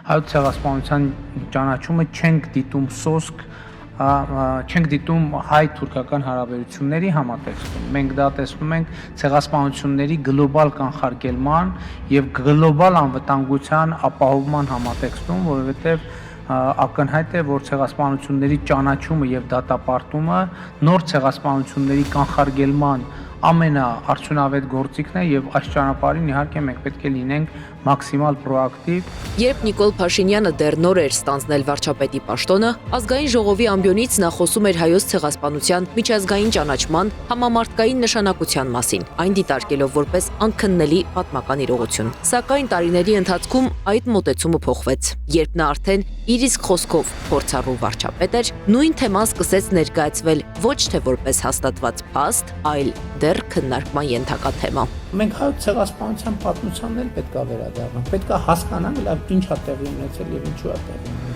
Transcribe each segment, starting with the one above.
հայոց ցեղասպանության ճանաչումը չենք դիտում սոսկ, չենք դիտում հայ-թուրքական հարաբերությունների համատեքստում։ Մենք դա տեսնում ենք ցեղասպանությունների գլոբալ կանխարգելման եւ գլոբալ անվտանգության ապահովման համատեքստում, որովհետեւ ակնհայտ է, որ ցեղասպանությունների ճանաչումը եւ դատապարտումը նոր ցեղասպանությունների կանխարգելման ամենաարդյունավետ գործիքն է եւ այս ճանապարհին իհարկե մենք պետք է լինենք մաքսիմալ պրոակտիվ։ Երբ Նիկոլ Փաշինյանը դեռ նոր էր ստանձնել վարչապետի պաշտոնը, ազգային ժողովի ամբիոնից նա խոսում էր հայոց ցեղասպանության միջազգային ճանաչման համամարտկային նշանակության մասին, այն դիտարկելով որպես անքննելի պատմական իրողություն։ Սակայն տարիների ընթացքում այդ մոտեցումը փոխվեց, երբ նա արդեն իր իսկ խոսքով փորձառու վարչապետ էր, նույն թեման սկսեց ներկայացվել ոչ թե որպես հաստատված փաստ, այլ դեռ քննարկման ենթակա թեմա։ Մենք հայոց ցեղասպանության պատմությանն էլ պետք է վերադառնանք, պետք է հասկանանք լավ ինչ է տեղի ունեցել եւ ինչու է տեղի ունեցել։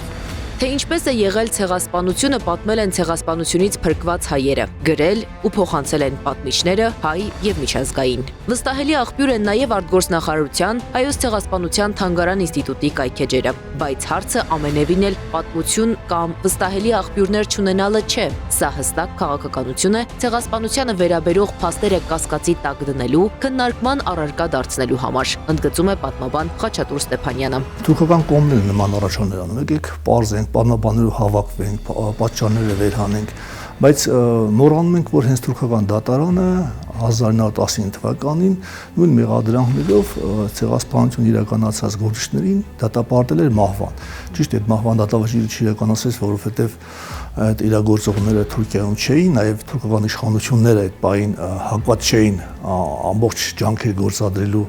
Թե ինչպես է եղել ցեղասպանությունը, պատմել են ցեղասպանությունից փրկված հայերը, գրել ու փոխանցել են պատմիչները, հայ եւ միջազգային։ Վստահելի աղբյուր են նաեւ արտգործնախարարության հայոց ցեղասպանության թանգարան ինստիտուտի կայքեջերը, բայց հարցը ամենևին էլ պատմություն կամ վստահելի աղբյուրներ չունենալը չէ։ Սա հստակ քաղաքականություն է ցեղասպանությանը վերաբերող փաստերը կասկածի տակ դնելու, քննարկման առարկա դարձնելու համար, ընդգծում է պատմաբան Խաչատուր Ստեփանյանը։ Թուրքական կողմներն նման առաջաններ անում, եկեք պարզենք, պատմաբաններով հավաքվենք, պատճառները վերհանենք, բայց մոռանում ենք, որ հենց թուրքական դատարանը 1919 թվականին նույն մեղադրանքներով ցեղասպանություն իրականացած գործիչներին դատապարտել էր մահվան։ Ճիշտ է, մահվան դատավճիռը չիրականացվեց, որովհետև այդ իրագործողները Թուրքիայում չէին, նաև թուրքական իշխանությունները այդ պահին հակված չէին ամբողջ ջանքեր գործադրելու։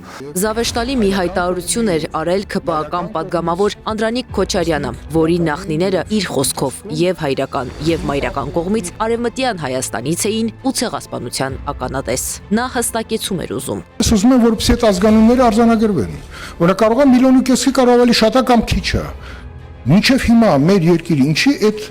Զավեշտալի մի հայտարարություն էր արել ԿՊԱ-ական падգամավոր Անդրանիկ Քոչարյանը, որի նախնիները իր խոսքով եւ հայրական եւ մայրական կողմից արևմտյան Հայաստանից էին ու ցեղասպանության ականատես։ Նա հստակեցում էր ուզում։ Ես ուզում եմ, որպեսզի այդ ազգանունները արձանագրվեն, որը կարող է 1,5 միլիոնի կարող ավելի շատ է կամ քիչ է։ Մինչև հիմա մեր երկիրը ինչի այդ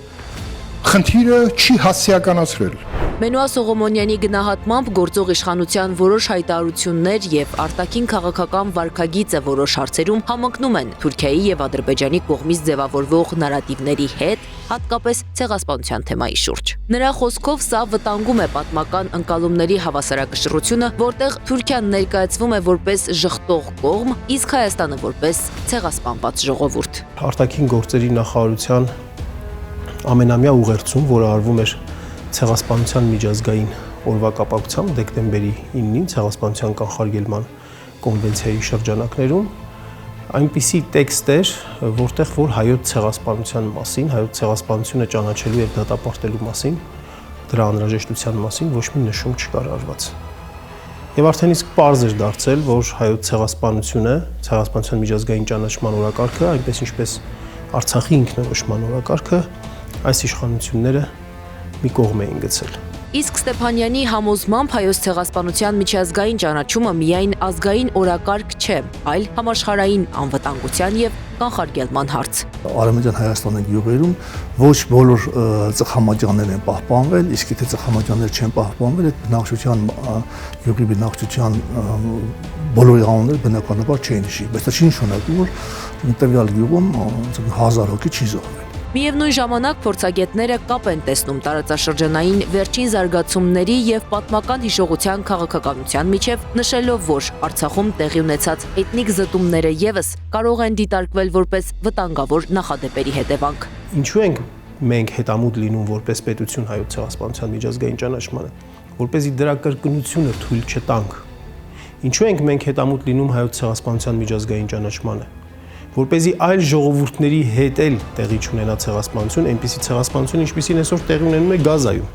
խնդիրը չի հասցեականացրել։ Մենուա Սողոմոնյանի գնահատմամբ գործող իշխանության որոշ հայտարարություններ եւ արտաքին քաղաքական վարքագիծը որոշ հարցերում համընկնում են Թուրքիայի եւ Ադրբեջանի կողմից ձևավորվող նարատիվների հետ, հատկապես ցեղասպանության թեմայի շուրջ։ Նրա խոսքով սա վտանգում է պատմական ընկալումների հավասարակշռությունը, որտեղ Թուրքիան ներկայացվում է որպես ժխտող կողմ, իսկ Հայաստանը որպես ցեղասպանված ժողովուրդ։ Արտաքին գործերի նախարարության ամենամյա ուղերձում, որը արվում էր ցեղասպանության միջազգային օրվա կապակցությամբ դեկտեմբերի 9-ին ցեղասպանության կանխարգելման կոնվենցիայի շրջանակներում այնպիսի տեքստ էր, որտեղ որ հայոց ցեղասպանության մասին, հայոց ցեղասպանությունը ճանաչելու եւ դատապարտելու մասին, դրա անհրաժեշտության մասին ոչ մի նշում չկար արված։ Եվ արդեն իսկ պարզ էր դարձել, որ հայոց ցեղասպանությունը, ցեղասպանության միջազգային ճանաչման օրակարգը, այնպես ինչպես Արցախի ինքնորոշման օրակարգը, այս իշխանությունները մի կողմ էին գցել։ Իսկ Ստեփանյանի համոզմամբ հայոց ցեղասպանության միջազգային ճանաչումը միայն ազգային օրակարգ չէ, այլ համաշխարհային անվտանգության եւ կանխարգելման հարց։ Արևմտյան Հայաստանի գյուղերում ոչ բոլոր ծխամաջաններ են պահպանվել, իսկ եթե ծխամաջաններ չեն պահպանվել, այդ բնակչության գյուղի բնակչության բոլորի անունները բնականաբար չէին հիշի, բայց դա չի նշանակում, որ տվյալ գյուղում 1000 հոգի չի զոհվել։ Միևնույն ժամանակ փորձագետները կապ են տեսնում տարածաշրջանային վերջին զարգացումների եւ պատմական հիշողության քաղաքականության միջև, նշելով, որ Արցախում տեղի ունեցած էթնիկ զտումները եւս կարող են դիտարկվել որպես վտանգավոր նախադեպերի հետևանք։ Ինչու ենք մենք հետամուտ լինում որպես պետություն հայոց ցեղասպանության միջազգային ճանաչմանը, որպեսզի դրա կրկնությունը թույլ չտանք։ Ինչու ենք մենք հետամուտ լինում հայոց ցեղասպանության միջազգային ճանաչմանը, որպեսզի այլ ժողովուրդների հետ էլ տեղի չունենա ցեղասպանություն, այնպիսի ցեղասպանություն, ինչպիսին այսօր տեղի ունենում է Գազայում,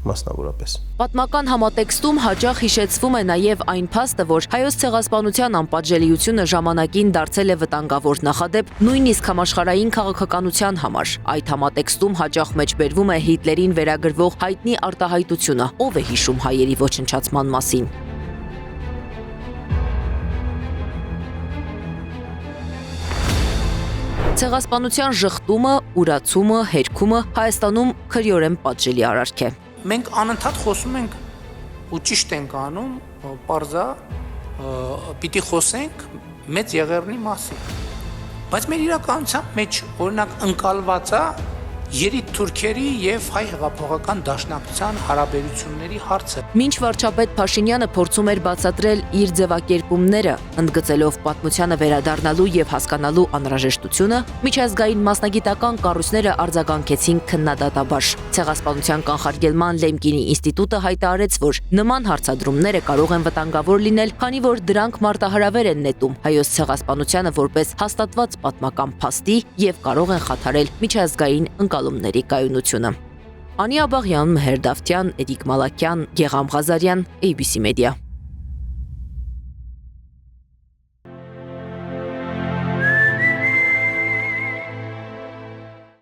մասնավորապես։ Պատմական համատեքստում հաճախ հիշեցվում է նաև այն փաստը, որ հայոց ցեղասպանության անպատժելիությունը ժամանակին դարձել է վտանգավոր նախադեպ նույնիսկ համաշխարհային քաղաքականության համար։ Այդ համատեքստում հաճախ մեջբերվում է Հիտլերին վերագրվող հայտնի արտահայտությունը, ով է հիշում հայերի ոչնչացման մասին։ Ցեղասպանության ժխտումը, ուրացումը, հերքումը Հայաստանում քրեորեն պատժելի արարք է։ Մենք անընդհատ խոսում ենք ու ճիշտ ենք անում, պարզա պիտի խոսենք մեծ եղեռնի մասին։ Բայց մեր իրականության մեջ օրինակ ընկալված է երիտ թուրքերի եւ հայ հեղափոխական դաշնակցության հարաբերությունների հարցը։ Մինչ վարչապետ Փաշինյանը փորձում էր բացատրել իր ձևակերպումները, ընդգծելով պատմությանը վերադառնալու եւ հասկանալու անհրաժեշտությունը, միջազգային մասնագիտական կառույցները արձագանքեցին քննադատաբար։ Ցեղասպանության կանխարգելման Լեմկինի ինստիտուտը հայտարարեց, որ նման հարցադրումները կարող են վտանգավոր լինել, քանի որ դրանք մարտահրավեր են նետում հայոց ցեղասպանությանը որպես հաստատված պատմական փաստի եւ կարող են խաթարել միջազգային ընկալումների կայունությունը։ Անի Աբաղյան, Մեհեր Դավթյան, Էդիկ Մալաքյան, Գեգամ Ղազարյան, ABC Media։